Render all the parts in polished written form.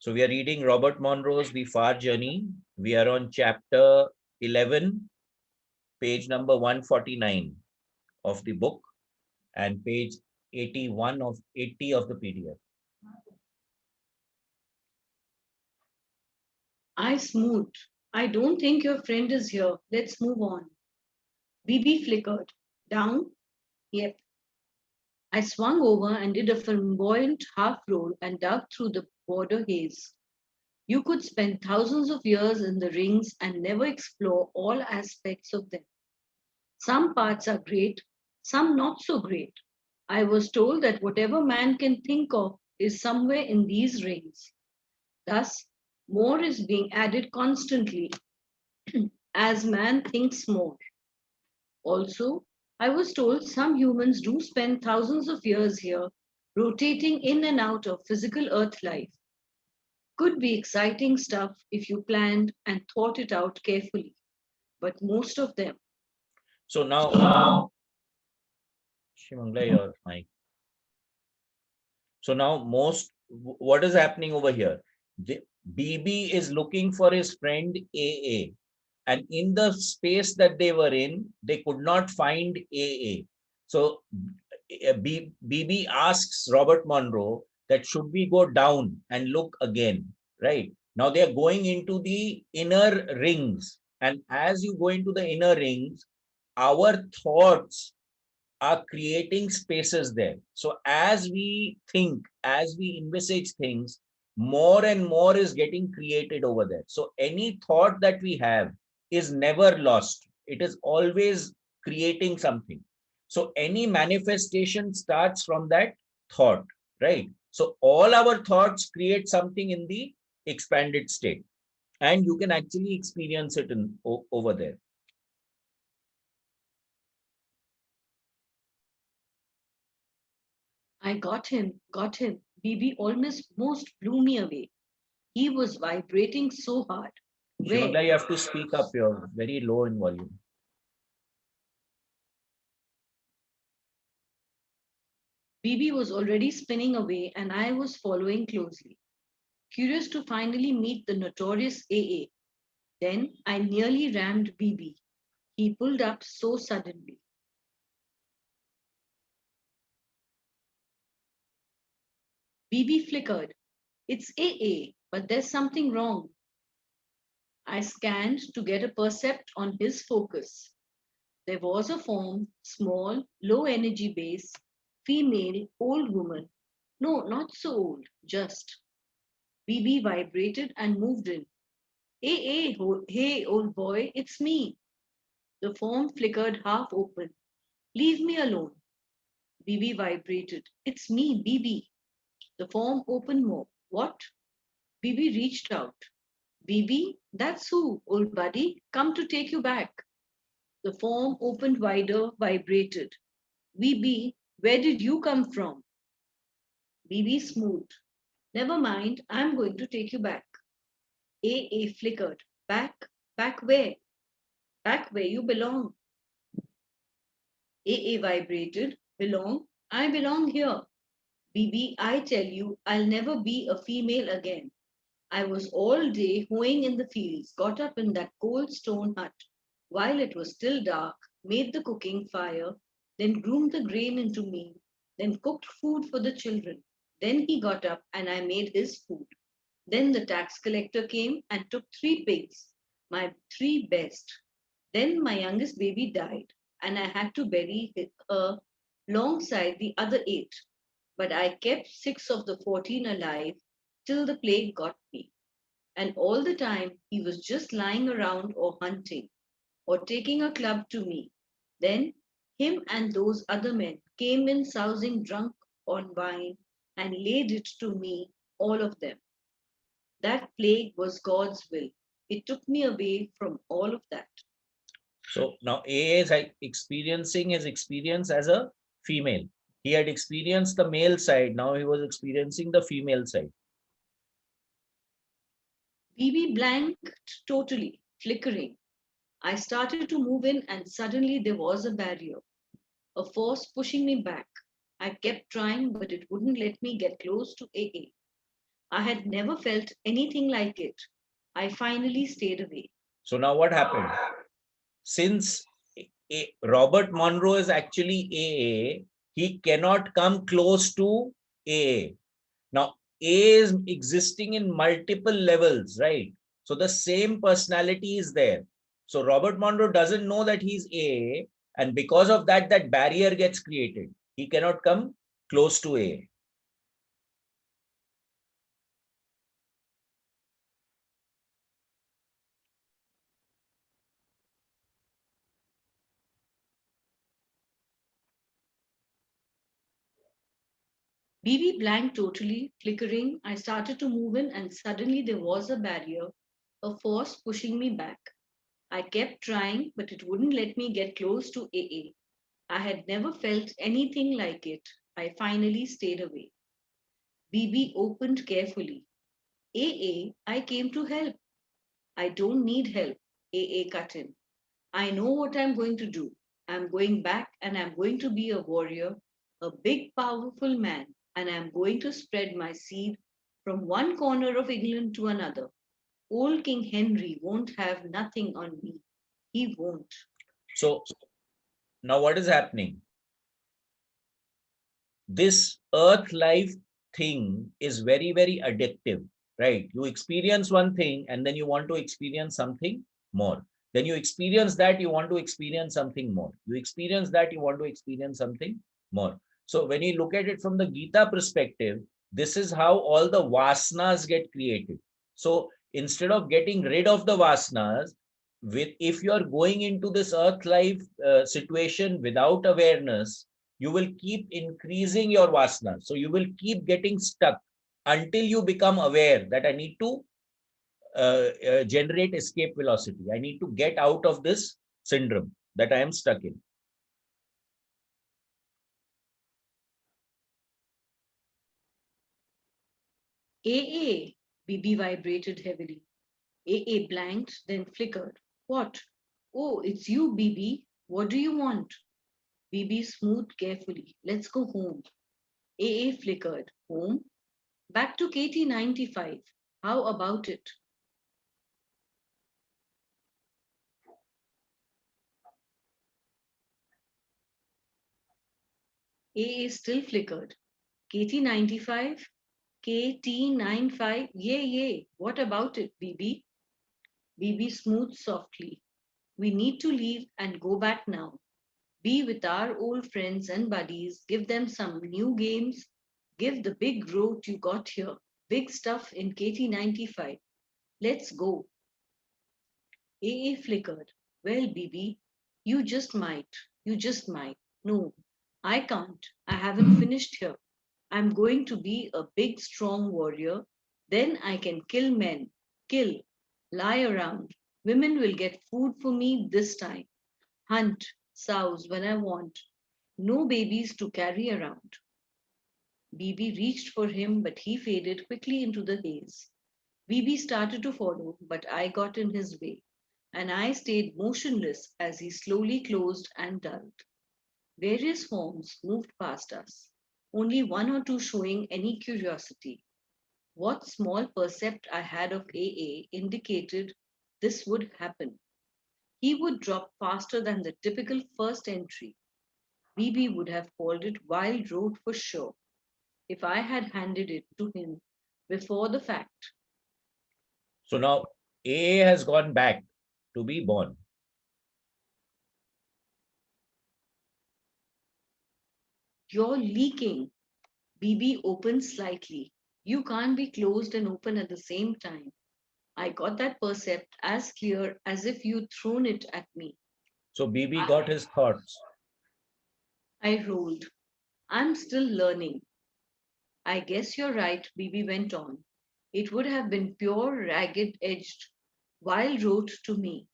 So we are reading Robert Monroe's The Far Journey. We are on chapter 11, page number 149 of the book and page 81 of 80 of the PDF. I smoothed. I don't think your friend is here. Let's move on. BB flickered. Down? Yep. I swung over and did a flamboyant half roll and dug through the border haze. You could spend thousands of years in the rings and never explore all aspects of them. Some parts are great, some not so great. I was told that whatever man can think of is somewhere in these rings. Thus, more is being added constantly as man thinks more. Also, I was told some humans do spend thousands of years here, rotating in and out of physical Earth life. Could be exciting stuff if you planned and thought it out carefully, but most of them. So now, Shimangla, your mic. So now what is happening over here? The BB is looking for his friend AA. And in the space that they were in, they could not find AA. So BB asks Robert Monroe that should we go down and look again, right? Now they are going into the inner rings. And as you go into the inner rings, our thoughts are creating spaces there. So as we think, as we envisage things, more and more is getting created over there. So any thought that we have is never lost. It is always creating something. So any manifestation starts from that thought, right? So all our thoughts create something in the expanded state, and you can actually experience it over there. I got him. BB almost most blew me away. He was vibrating so hard. Where? Shimagla, you have to speak up. You're very low in volume. BB was already spinning away and I was following closely, curious to finally meet the notorious AA. Then I nearly rammed BB. He pulled up so suddenly. BB flickered. It's AA, but there's something wrong. I scanned to get a percept on his focus. There was a form, small, low energy base, female, old woman. No, not so old, just. BB vibrated and moved in. Hey, old boy, it's me. The form flickered half open. Leave me alone. BB vibrated. It's me, BB. The form opened more. What? BB reached out. BB, that's who, old buddy. Come to take you back. The form opened wider, vibrated. BB, where did you come from? BB smoothed. Never mind, I'm going to take you back. AA flickered. Back? Back where? Back where you belong. AA vibrated. Belong? I belong here. BB, I tell you, I'll never be a female again. I was all day hoeing in the fields, got up in that cold stone hut while it was still dark, made the cooking fire, then groomed the grain into me, then cooked food for the children. Then he got up and I made his food. Then the tax collector came and took 3 pigs, my 3 best. Then my youngest baby died, and I had to bury her alongside the other 8. But I kept 6 of the 14 alive till the plague got me. And all the time he was just lying around or hunting or taking a club to me. Then him and those other men came in sousing drunk on wine and laid it to me, all of them. That plague was God's will. It took me away from all of that. So now AA is experiencing his experience as a female. He had experienced the male side. Now he was experiencing the female side. BB blanked totally, flickering. I started to move in, and suddenly there was a barrier, a force pushing me back. I kept trying, but it wouldn't let me get close to AA. I had never felt anything like it. I finally stayed away. So now what happened? Since Robert Monroe is actually AA, he cannot come close to AA. Now, A is existing in multiple levels, right? So the same personality is there. So Robert Monroe doesn't know that he's AA, and because of that, that barrier gets created. He cannot come close to AA. BB blanked totally, flickering. I started to move in, and suddenly there was a barrier, a force pushing me back. I kept trying, but it wouldn't let me get close to AA. I had never felt anything like it. I finally stayed away. BB opened carefully. AA, I came to help. I don't need help. AA cut in. I know what I'm going to do. I'm going back and I'm going to be a warrior, a big, powerful man, and I'm going to spread my seed from one corner of England to another. Old King Henry won't have nothing on me. He won't. So now what is happening? This earth life thing is very, very addictive, right? You experience one thing and then you want to experience something more. Then you experience that, you want to experience something more. You experience that, you want to experience something more. So when you look at it from the Gita perspective, this is how all the vasanas get created. So instead of getting rid of the vasanas, with if you are going into this earth life situation without awareness, you will keep increasing your vasana. So you will keep getting stuck until you become aware that I need to generate escape velocity. I need to get out of this syndrome that I am stuck in. AA, BB vibrated heavily. AA blanked, then flickered. What? Oh, it's you, BB. What do you want? BB smoothed carefully. Let's go home. AA flickered. Home? Back to KT95. How about it? AA still flickered. KT95? KT95? Yay, yay. What about it, BB? BB smoothed softly. We need to leave and go back now. Be with our old friends and buddies. Give them some new games. Give the big road you got here. Big stuff in KT95. Let's go. AA flickered. Well, BB, you just might. You just might. No, I can't. I haven't finished here. I'm going to be a big, strong warrior. Then I can kill men. Kill. Lie around. Women will get food for me this time. Hunt. Souse when I want. No babies to carry around. BB reached for him, but he faded quickly into the haze. BB started to follow, but I got in his way, and I stayed motionless as he slowly closed and dulled. Various forms moved past us, only one or two showing any curiosity. What small percept I had of AA indicated this would happen. He would drop faster than the typical first entry. BB would have called it Wild Road for sure if I had handed it to him before the fact. So now AA has gone back to be born. You're leaking. BB opened slightly. You can't be closed and open at the same time. I got that percept as clear as if you'd thrown it at me. So BB I, got his thoughts. I rolled. I'm still learning. I guess you're right, BB went on. It would have been pure, ragged edged, wild road to me.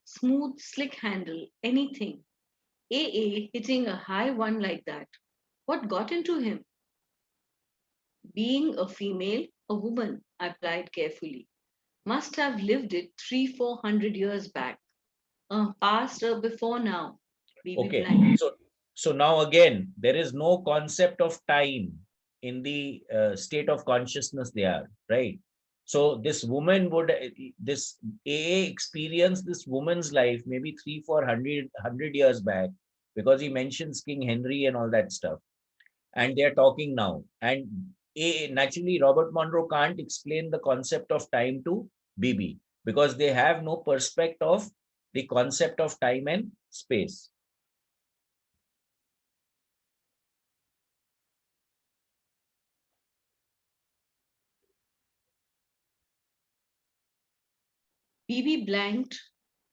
Smooth, slick handle, anything. AA hitting a high one like that. What got into him? Being a female, a woman, I replied carefully. Must have lived it 300-400 years back. Past before now. BB Okay. blank. So now again, there is no concept of time state of consciousness they are, right? So this woman would this AA experienced this woman's life maybe 300 400 years back, because he mentions King Henry and all that stuff, and they are talking now. And naturally, Robert Monroe can't explain the concept of time to BB, because they have no perspective of the concept of time and space. BB blanked.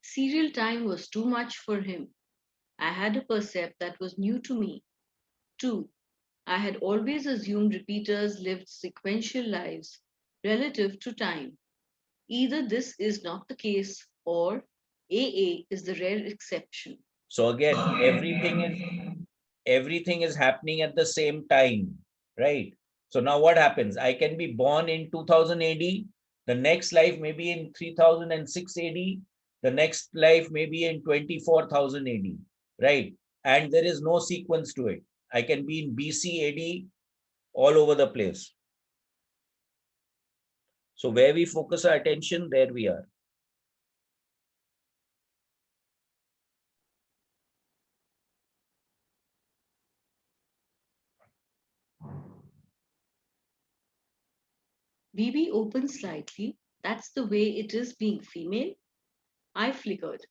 Serial time was too much for him. I had a percept that was new to me. Two, I had always assumed repeaters lived sequential lives relative to time. Either this is not the case or AA is the rare exception. So again, everything is happening at the same time, right? So now what happens? I can be born in 2000 AD, the next life maybe in 3006 AD, the next life maybe in 24,000 AD, right? And there is no sequence to it. I can be in BC AD, all over the place. So where we focus our attention, there we are. BB opened slightly. That's the way it is being female. I flickered.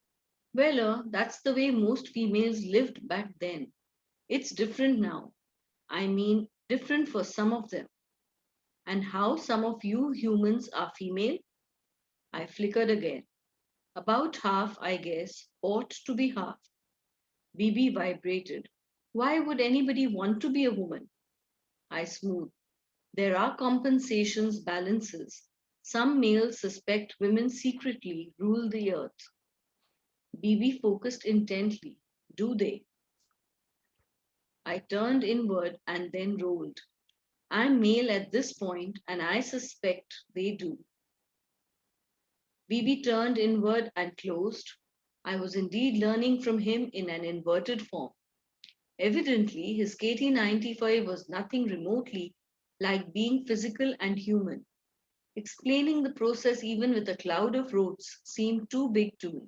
Well, that's the way most females lived back then. It's different now. I mean, different for some of them. And how some of you humans are female? I flickered again. About half, I guess, ought to be half. BB vibrated. Why would anybody want to be a woman? I smoothed. There are compensations, balances. Some males suspect women secretly rule the earth. BB focused intently. Do they? I turned inward and then rolled. I'm male at this point, and I suspect they do. BB turned inward and closed. I was indeed learning from him in an inverted form. Evidently, his KT95 was nothing remotely like being physical and human. Explaining the process even with a cloud of rotes seemed too big to me.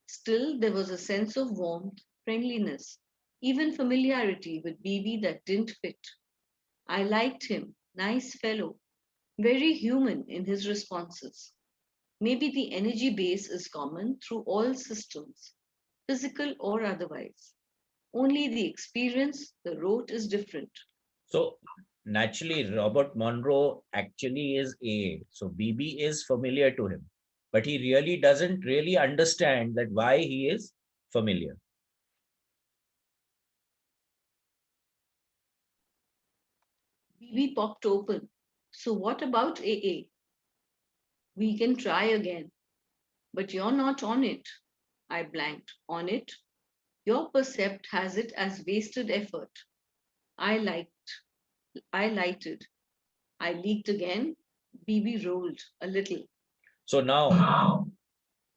Still, there was a sense of warmth, friendliness, even familiarity with BB that didn't fit. I liked him, nice fellow, very human in his responses. Maybe the energy base is common through all systems, physical or otherwise. Only the experience, the rote is different. So naturally, Robert Monroe actually is AA. So BB is familiar to him, but he really doesn't really understand that why he is familiar. BB popped open. So what about AA? We can try again. But you're not on it. I blanked. On it? Your percept has it as wasted effort. I liked. I lighted. I leaked again. BB rolled a little. So now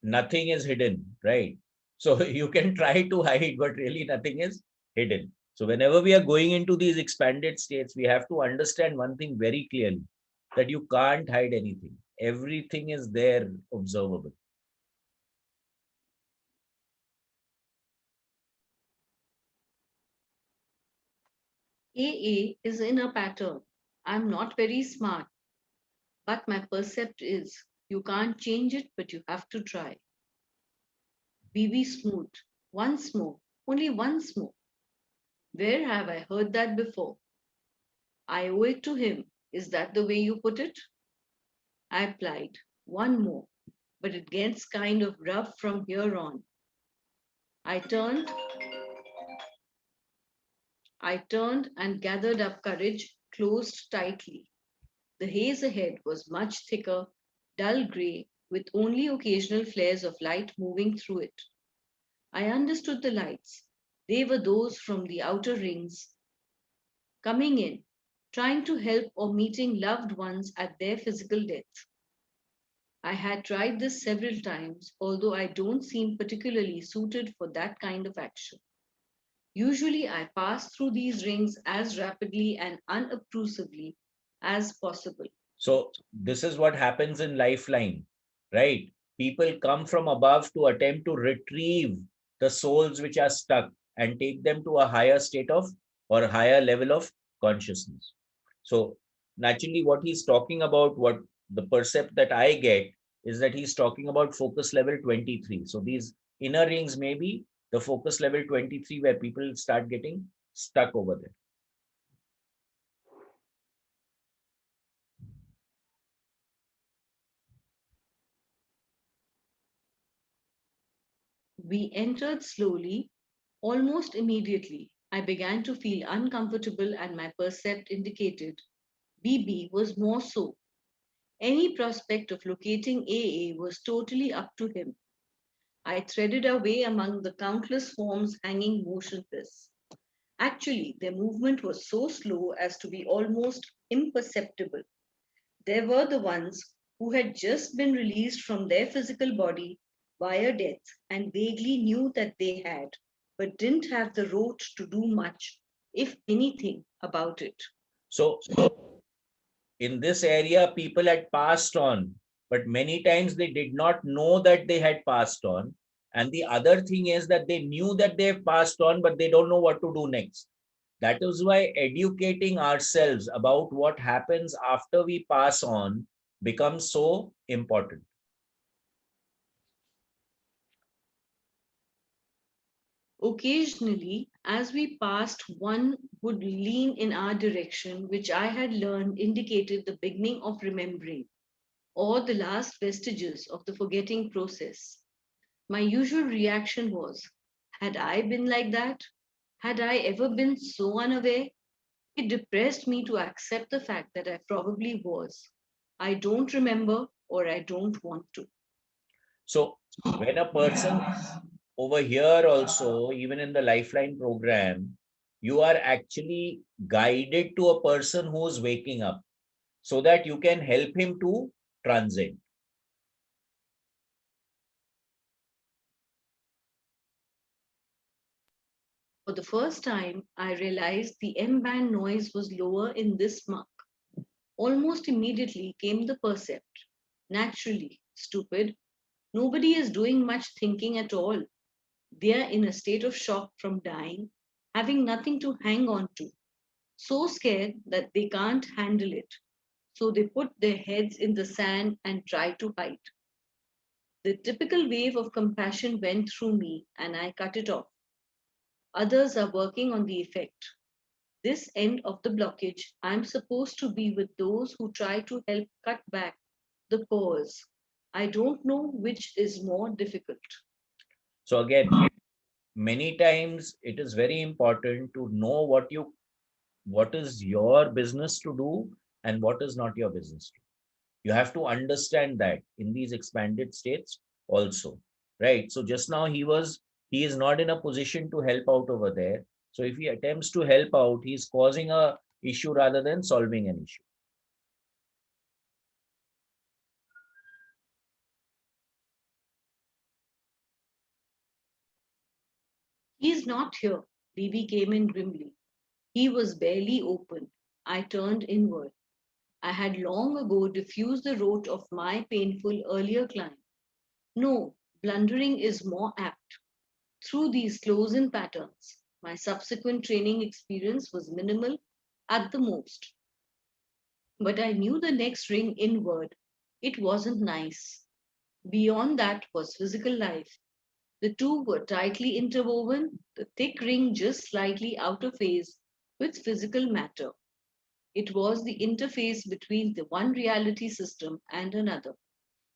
nothing is hidden, right? So you can try to hide, but really nothing is hidden. So whenever we are going into these expanded states, we have to understand one thing very clearly, that you can't hide anything. Everything is there, observable. AA is in a pattern. I'm not very smart, but my percept is you can't change it, but you have to try. BB smooth. Once more. Only once more. Where have I heard that before? I owe it to him. Is that the way you put it? I plied. One more. But it gets kind of rough from here on. I turned, I turned and gathered up courage, closed tightly. The haze ahead was much thicker, dull grey, with only occasional flares of light moving through it. I understood the lights. They were those from the outer rings coming in, trying to help or meeting loved ones at their physical death. I had tried this several times, although I don't seem particularly suited for that kind of action. Usually, I pass through these rings as rapidly and unobtrusively as possible. So this is what happens in Lifeline, right? People come from above to attempt to retrieve the souls which are stuck and take them to a higher state of or higher level of consciousness. So naturally, what he's talking about, what the percept that I get is that he's talking about focus level 23. So these inner rings may be the focus level 23 where people start getting stuck over there. We entered slowly. Almost immediately, I began to feel uncomfortable, and my percept indicated BB was more so. Any prospect of locating AA was totally up to him. I threaded our way among the countless forms hanging motionless. Actually, their movement was so slow as to be almost imperceptible. There were the ones who had just been released from their physical body via death and vaguely knew that they had, but didn't have the rote to do much, if anything, about it. So in this area, people had passed on, but many times they did not know that they had passed on. And the other thing is that they knew that they've passed on, but they don't know what to do next. That is why educating ourselves about what happens after we pass on becomes so important. Occasionally, as we passed, one would lean in our direction, which I had learned indicated the beginning of remembering or the last vestiges of the forgetting process. My usual reaction was, had I been like that? Had I ever been so unaware? It depressed me to accept the fact that I probably was. I don't remember or I don't want to. So when a person over here also, even in the Lifeline program, you are actually guided to a person who's waking up so that you can help him to transcend. For the first time, I realized the M band noise was lower in this mark. Almost immediately came the percept. Naturally, stupid. Nobody is doing much thinking at all. They are in a state of shock from dying, having nothing to hang on to, so scared that they can't handle it. So they put their heads in the sand and try to hide. The typical wave of compassion went through me and I cut it off. Others are working on the effect. This end of the blockage, I'm supposed to be with those who try to help cut back the cause. I don't know which is more difficult. So again, many times it is very important to know what is your business to do and what is not your business to. You have to understand that in these expanded states also, right? So just now he is not in a position to help out over there. So if he attempts to help out, he's causing a issue rather than solving an issue. He's not here. BB came in grimly. He was barely open. I turned inward. I had long ago diffused the rote of my painful earlier climb. No, blundering is more apt. Through these close-in patterns, my subsequent training experience was minimal at the most. But I knew the next ring inward. It wasn't nice. Beyond that was physical life. The two were tightly interwoven, the thick ring just slightly out of phase with physical matter. It was the interface between the one reality system and another.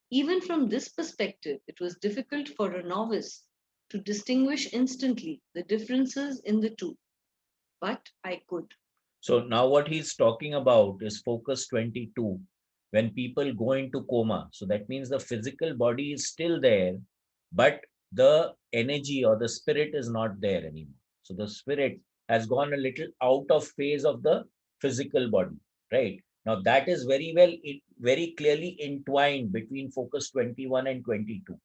Even from this perspective, it was difficult for a novice to distinguish instantly the differences in the two, but I could. So now what he's talking about is focus 22, when people go into coma. So that means the physical body is still there, but the energy or the spirit is not there anymore. So the spirit has gone a little out of phase of the physical body, right? Now that is very clearly entwined between focus 21 and 22,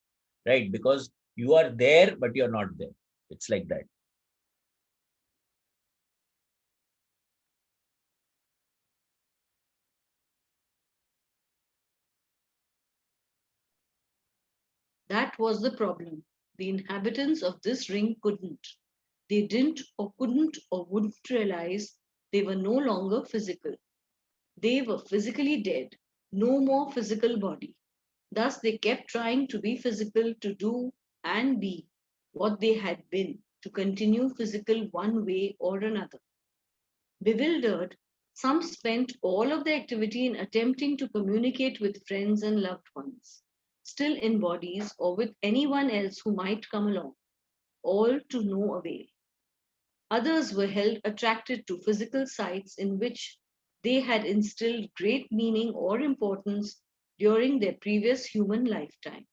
right? Because you are there, but you're not there. It's like that. That was the problem. The inhabitants of this ring couldn't. They didn't or couldn't or wouldn't realize they were no longer physical. They were physically dead, no more physical body. Thus, they kept trying to be physical, to do and be what they had been, to continue physical one way or another. Bewildered, some spent all of their activity in attempting to communicate with friends and loved ones, still in bodies or with anyone else who might come along, all to no avail. Others were held attracted to physical sites in which they had instilled great meaning or importance during their previous human lifetime.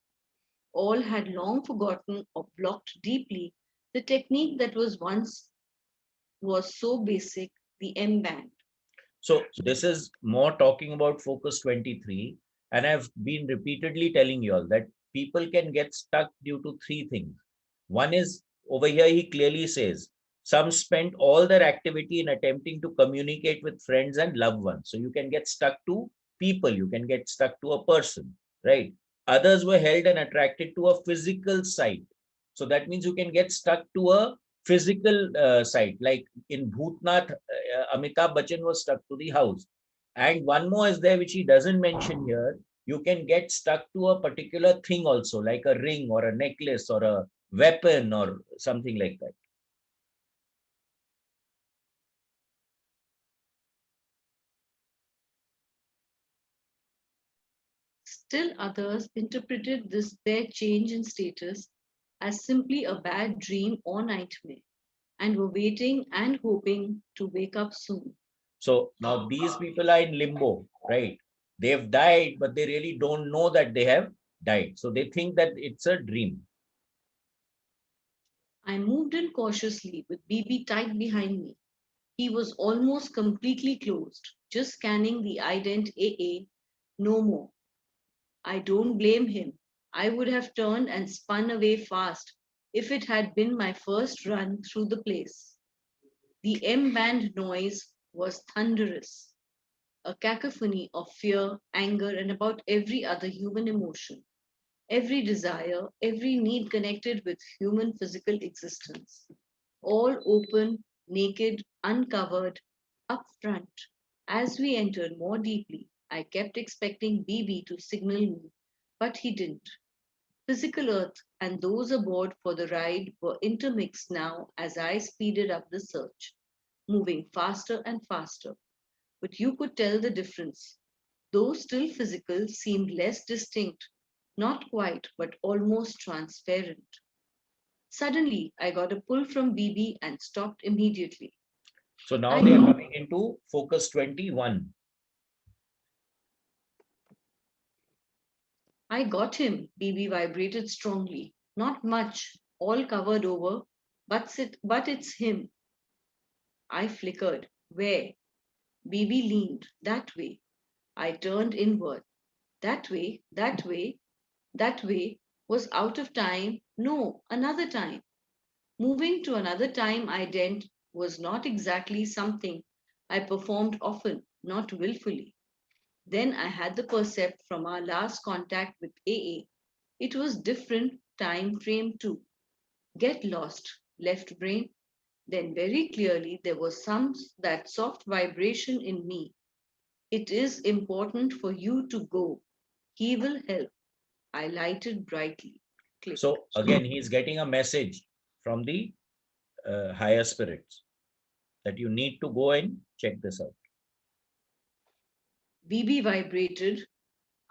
All had long forgotten or blocked deeply the technique that was so basic, the M band. So this is more talking about Focus 23. And I've been repeatedly telling you all that people can get stuck due to three things. One is over here, he clearly says, some spend all their activity in attempting to communicate with friends and loved ones. So you can get stuck to people, you can get stuck to a person, right? Others were held and attracted to a physical site. So that means you can get stuck to a physical site. Like in Bhutnath, Amitabh Bachchan was stuck to the house. And one more is there, which he doesn't mention here. You can get stuck to a particular thing also, like a ring or a necklace or a weapon or something like that. Still others interpreted this their change in status as simply a bad dream or nightmare and were waiting and hoping to wake up soon. So now these people are in limbo, right? They've died, but they really don't know that they have died. So they think that it's a dream. I moved in cautiously with BB tight behind me. He was almost completely closed, just scanning the ident AA, no more. I don't blame him. I would have turned and spun away fast if it had been my first run through the place. The M band noise was thunderous, a cacophony of fear, anger, and about every other human emotion, every desire, every need connected with human physical existence. All open, naked, uncovered, up front. As we entered more deeply, I kept expecting BB to signal me, but he didn't. Physical Earth and those aboard for the ride were intermixed now as I speeded up the search, moving faster and faster. But you could tell the difference. Though still physical, seemed less distinct, not quite, but almost transparent. Suddenly, I got a pull from BB and stopped immediately. So now I they are know coming into Focus 21. I got him. BB vibrated strongly. Not much, all covered over, but it's him. I flickered. Where? BB leaned. That way. I turned inward. That way, that way, that way was out of time. No, another time. Moving to another time ident was not exactly something I performed often, not willfully. Then I had the percept from our last contact with AA. It was different time frame too. Get lost, left brain. Then very clearly there was some that soft vibration in me. It is important for you to go. He will help. I lighted brightly. Click. So again, he's getting a message from the higher spirits that you need to go and check this out. BB vibrated.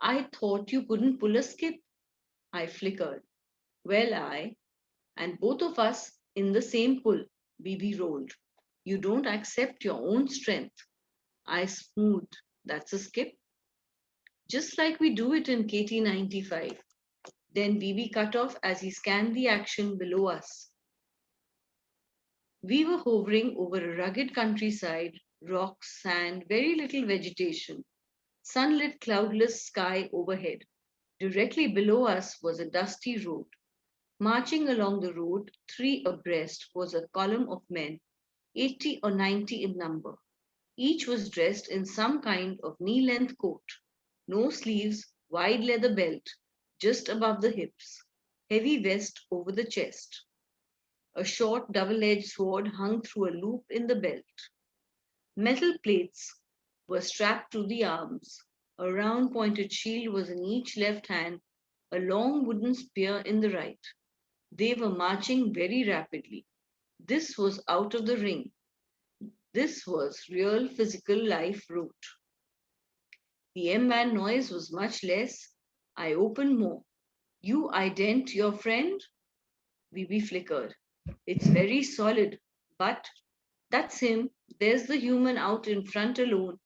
I thought you couldn't pull a skip. I flickered. Well, and both of us in the same pull. BB rolled. You don't accept your own strength. I smoothed. That's a skip. Just like we do it in KT-95. Then BB cut off as he scanned the action below us. We were hovering over a rugged countryside, rocks, sand, very little vegetation, sunlit, cloudless sky overhead. Directly below us was a dusty road. Marching along the road, three abreast, was a column of men, 80 or 90 in number. Each was dressed in some kind of knee length coat, no sleeves, wide leather belt, just above the hips. heavy vest over the chest. A short double-edged sword hung through a loop in the belt. Metal plates were strapped to the arms. A round pointed shield was in each left hand, a long wooden spear in the right. They were marching very rapidly. This was out of the ring. This was real physical life route. The M-man noise was much less. I opened more. You ident your friend? BB flickered. It's very solid, but that's him. There's the human out in front alone.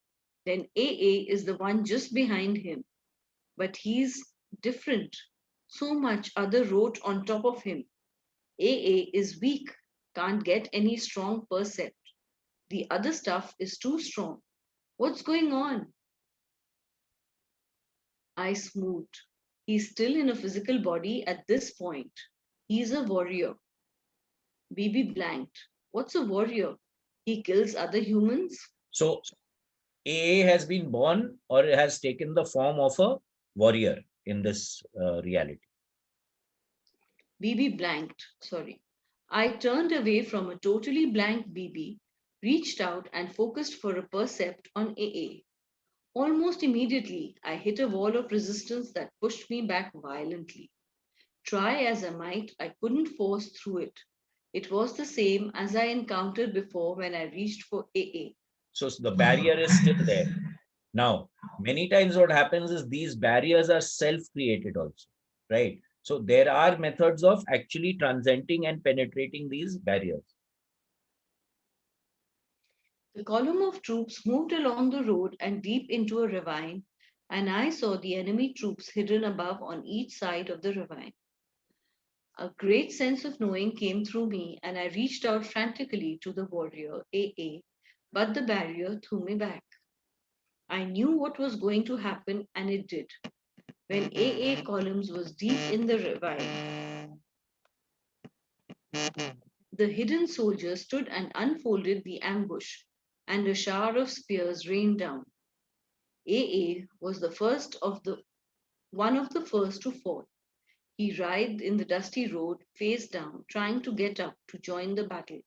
Then AA is the one just behind him. But he's different. So much other wrote on top of him. AA is weak, can't get any strong percept. The other stuff is too strong. What's going on? I smoothed. He's still in a physical body at this point. He's a warrior. BB blanked. What's a warrior? He kills other humans? So AA has been born or has taken the form of a warrior in this reality. BB blanked. Sorry. I turned away from a totally blank BB, reached out and focused for a percept on AA. Almost immediately, I hit a wall of resistance that pushed me back violently. Try as I might, I couldn't force through it. It was the same as I encountered before when I reached for AA. So the barrier is still there. Now, many times what happens is these barriers are self-created also, right? So there are methods of actually transcending and penetrating these barriers. The column of troops moved along the road and deep into a ravine, and I saw the enemy troops hidden above on each side of the ravine. A great sense of knowing came through me, and I reached out frantically to the warrior, AA, but the barrier threw me back. I knew what was going to happen, and it did. When AA columns was deep in the ravine, the hidden soldier stood and unfolded the ambush, and a shower of spears rained down. AA was one of the first to fall. He writhed in the dusty road, face down, trying to get up to join the battle.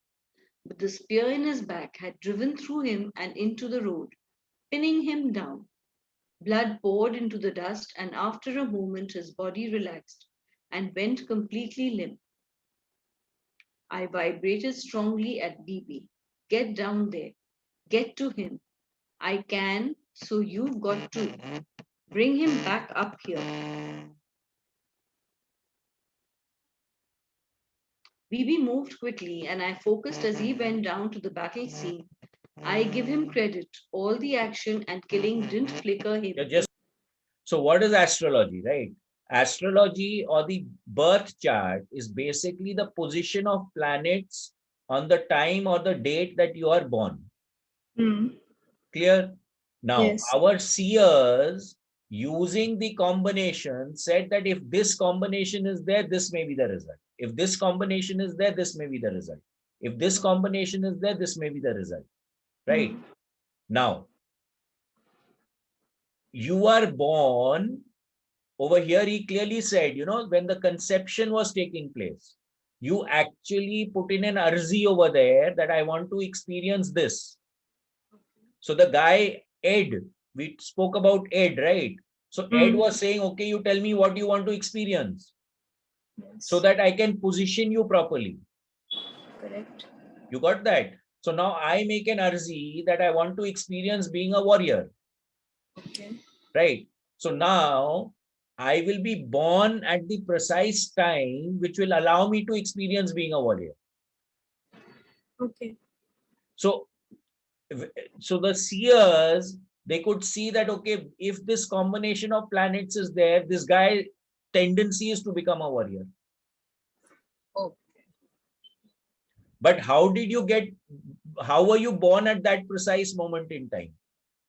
But the spear in his back had driven through him and into the road, pinning him down. Blood poured into the dust, and after a moment his body relaxed and went completely limp. I vibrated strongly at BB. Get down there. Get to him. I can, so you've got to. Bring him back up here. BB moved quickly, and I focused as he went down to the battle scene. I give him credit. All the action and killing didn't flicker him. So what is astrology, right? Astrology or the birth chart is basically the position of planets on the time or the date that you are born. Clear? Now, Yes. our seers using the combination said that if this combination is there, this may be the result. If this combination is there, this may be the result. If this combination is there, this may be the result. Right? Now, you are born over here. He clearly said, when the conception was taking place, you actually put in an arzi over there that I want to experience this. So the guy, Ed, we spoke about Ed, right? So Ed was saying, okay, you tell me what you want to experience. Yes. So that I can position you properly. Correct. You got that? So now I make an arzi that I want to experience being a warrior. Okay. Right? So now I will be born at the precise time which will allow me to experience being a warrior. Okay. So the seers, they could see that, okay, if this combination of planets is there, this guy tendency is to become a warrior. Okay. But how were you born at that precise moment in time?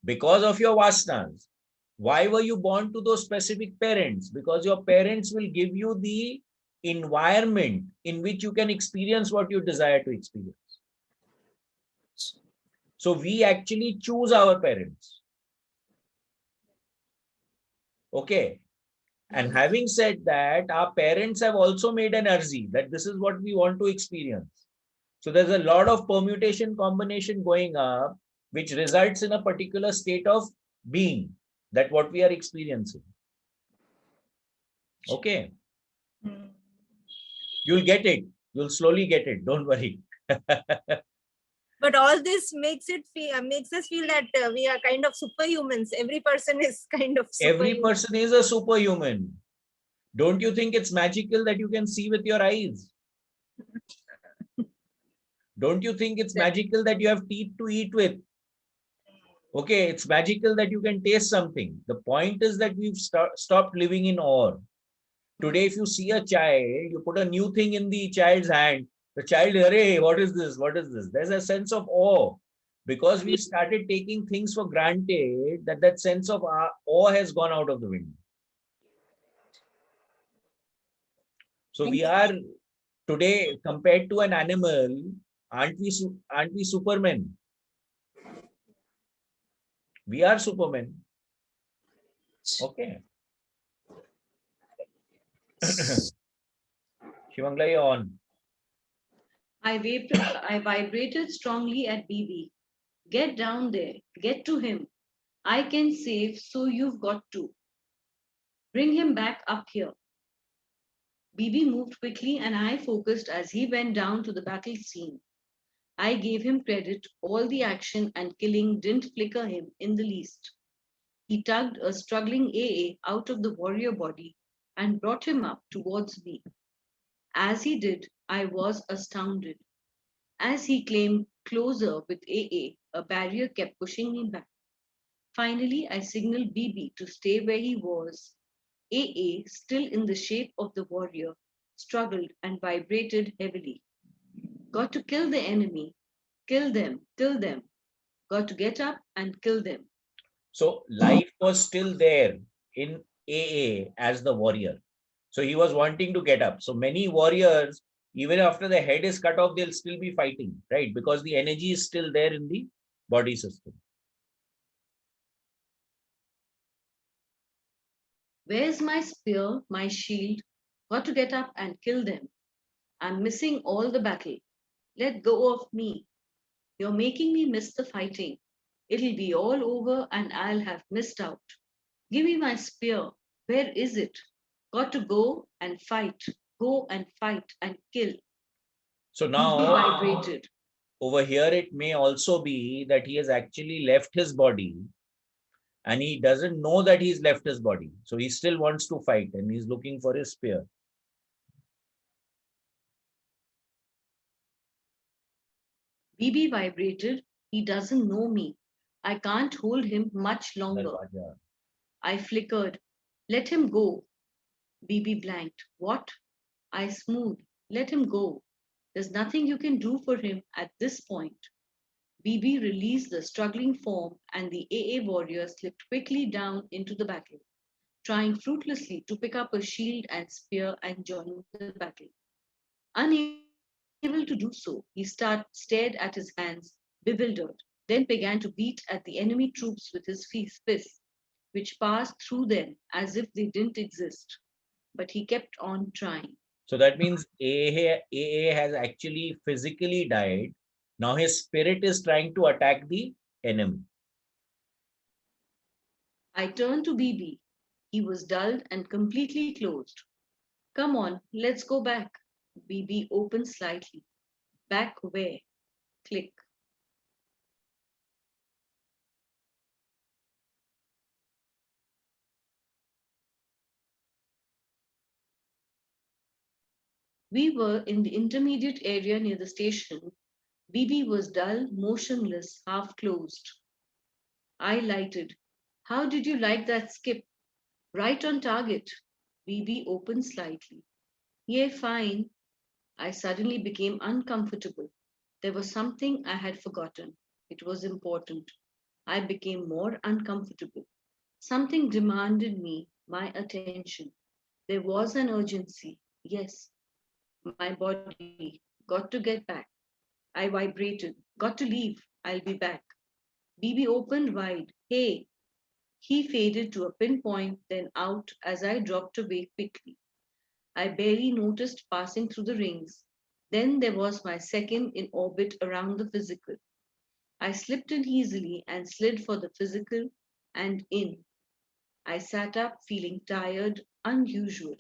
Because of your vasanas. Why were you born to those specific parents? Because your parents will give you the environment in which you can experience what you desire to experience. So we actually choose our parents. Okay. And having said that, our parents have also made an arzi that this is what we want to experience. So there's a lot of permutation combination going up, which results in a particular state of being, that what we are experiencing. Okay, Hmm. you'll get it. You'll slowly get it. Don't worry. But all this makes us feel that we are kind of superhumans. Every person is kind of Every superhuman. person is a superhuman. Don't you think it's magical that you can see with your eyes? Don't you think it's magical that you have teeth to eat with? Okay, it's magical that you can taste something. The point is that we've stopped living in awe. Today, if you see a child, you put a new thing in the child's hand, the child, hey, what is this? What is this? There's a sense of awe. Because we started taking things for granted, that sense of awe has gone out of the window. So we are today, compared to an animal, aren't we supermen? We are supermen. Okay. Shivangla, you're on. I vibrated strongly at BB. Get down there. Get to him. I can save, so you've got to. Bring him back up here. BB moved quickly and I focused as he went down to the battle scene. I gave him credit. All the action and killing didn't flicker him in the least. He tugged a struggling AA out of the warrior body and brought him up towards me. As he did, I was astounded. As he came closer with AA, a barrier kept pushing me back. Finally, I signaled BB to stay where he was. AA, still in the shape of the warrior, struggled and vibrated heavily. Got to kill the enemy. Kill them, kill them. Got to get up and kill them. So life was still there in AA as the warrior. So he was wanting to get up. So many warriors, even after the head is cut off, they'll still be fighting, right? Because the energy is still there in the body system. Where's my spear, my shield? Got to get up and kill them. I'm missing all the battle. Let go of me. You're making me miss the fighting. It'll be all over and I'll have missed out. Give me my spear. Where is it? Got to go and fight. Go and fight and kill. So BB now vibrated. over here, it may also be that he has actually left his body and he doesn't know that he's left his body. So he still wants to fight and he's looking for his spear. BB vibrated. He doesn't know me. I can't hold him much longer. Darwaja. I flickered. Let him go. BB blanked. What? I smoothed. Let him go. There's nothing you can do for him at this point. BB released the struggling form and the AA warrior slipped quickly down into the battle, trying fruitlessly to pick up a shield and spear and join the battle. Unable to do so, he stared at his hands, bewildered, then began to beat at the enemy troops with his fists, which passed through them as if they didn't exist. But he kept on trying. So that means AA has actually physically died. Now his spirit is trying to attack the enemy. I turned to BB. He was dulled and completely closed. Come on, let's go back. BB opened slightly. Back where? Click. We were in the intermediate area near the station. BB was dull, motionless, half closed. I lighted. How did you like that skip? Right on target. BB opened slightly. Yeah, fine. I suddenly became uncomfortable. There was something I had forgotten. It was important. I became more uncomfortable. Something demanded my attention. There was an urgency. Yes, my body. Got to get back. I vibrated. Got to leave. I'll be back. BB opened wide. Hey, He faded to a pinpoint, then out as I dropped away quickly. I barely noticed passing through the rings. Then there was my second in orbit around the physical. I slipped in easily and slid for the physical and in. I sat up feeling tired, unusual.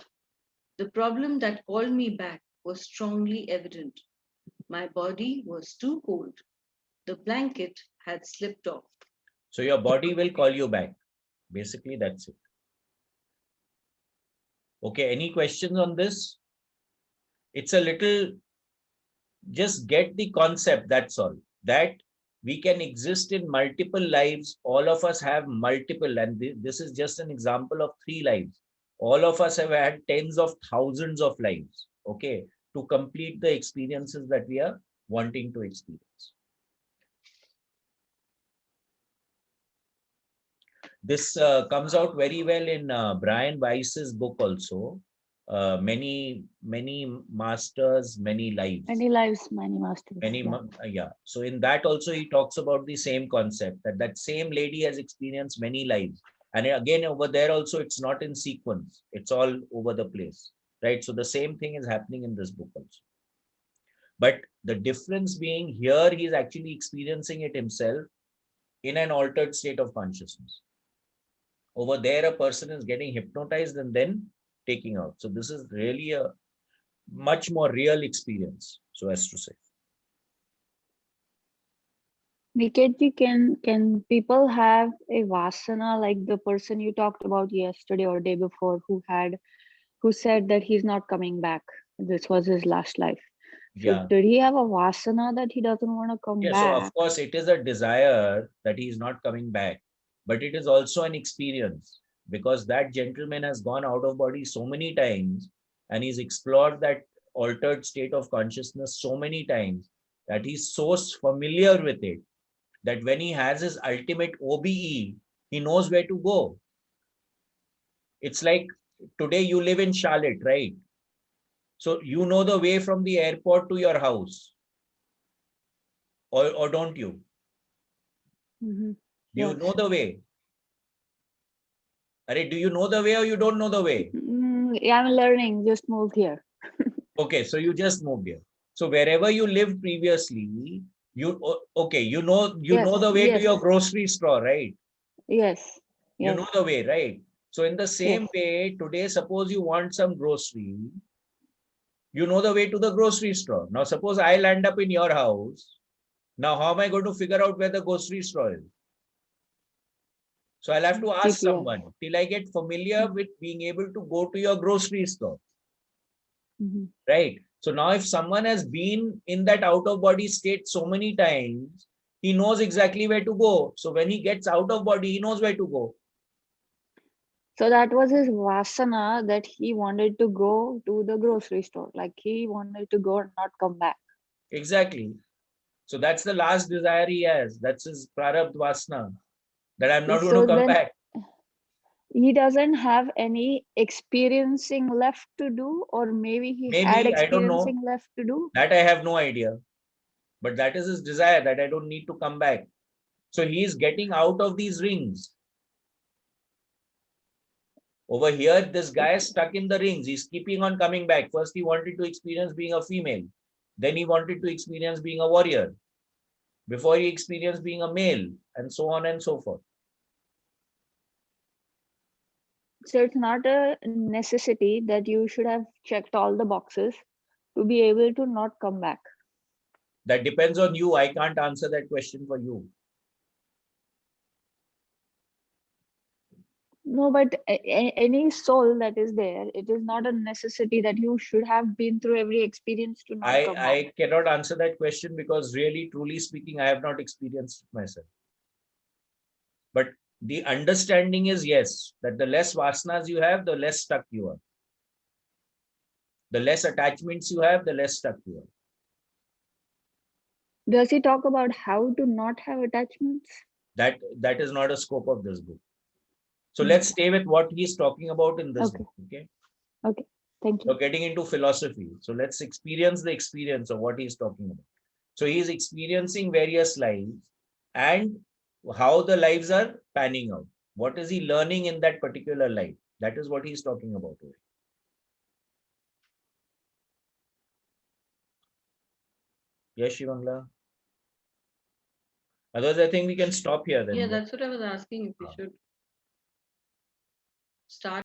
The problem that called me back was strongly evident. My body was too cold. The blanket had slipped off. So your body will call you back. Basically, that's it. Okay, any questions on this? It's a little, just get the concept, that's all. That we can exist in multiple lives. All of us have multiple, and this is just an example of 3 lives. All of us have had tens of thousands of lives, okay, to complete the experiences that we are wanting to experience. This comes out very well in Brian Weiss's book also. Many masters, many lives. Many lives, many masters. Yeah. So in that also he talks about the same concept, that same lady has experienced many lives. And again, over there also, it's not in sequence. It's all over the place, right? So the same thing is happening in this book also. But the difference being here, he's actually experiencing it himself in an altered state of consciousness. Over there, a person is getting hypnotized and then taking out. So this is really a much more real experience, so as to say. Niketji, can people have a vasana like the person you talked about yesterday or day before who said that he's not coming back? This was his last life. So Yeah. did he have a vasana that he doesn't want to come back? So of course it is a desire that he is not coming back, but it is also an experience, because that gentleman has gone out of body so many times and he's explored that altered state of consciousness so many times that he's so familiar with it that when he has his ultimate OBE, he knows where to go. It's like today you live in Charlotte, right? So you know the way from the airport to your house, or don't you? Mm-hmm. Do you know the way? Do you know the way or you don't know the way? Yeah, I'm learning, just moved here. Okay, so you just moved here. So wherever you lived previously, you know the way to your grocery store, right? Yes. You know the way, right? So in the same way, today, suppose you want some grocery, you know the way to the grocery store. Now, suppose I land up in your house. Now, how am I going to figure out where the grocery store is? So I'll have to ask someone till I get familiar with being able to go to your grocery store. Mm-hmm. Right? So now if someone has been in that out of body state so many times, he knows exactly where to go. So when he gets out of body, he knows where to go. So that was his vasana, that he wanted to go to the grocery store. Like he wanted to go and not come back. Exactly. So that's the last desire he has. That's his prarabdha vasana, that I'm not going to come back. He doesn't have any experiencing left to do, or maybe he had experiencing left to do. That I have no idea. But that is his desire, that I don't need to come back. So he is getting out of these rings. Over here, this guy is stuck in the rings. He's keeping on coming back. First, he wanted to experience being a female. Then he wanted to experience being a warrior. Before he experienced being a male, and so on and so forth. So it's not a necessity that you should have checked all the boxes to be able to not come back. That depends on you. I can't answer that question for you. No, but any soul that is there, it is not a necessity that you should have been through every experience to not come back. I cannot answer that question because really, truly speaking, I have not experienced it myself. But the understanding is, yes, that the less vasanas you have, the less stuck you are. The less attachments you have, the less stuck you are. Does he talk about how to not have attachments? That is not a scope of this book. So let's stay with what he's talking about in this book. Okay. Okay. Thank you. So getting into philosophy. So let's experience the experience of what he's talking about. So he's experiencing various lives and how the lives are panning out. What is he learning in that particular life? That is what he's talking about. Yes, Shivangla. Otherwise, I think we can stop here then. Yeah, that's what I was asking, if we Ah. should start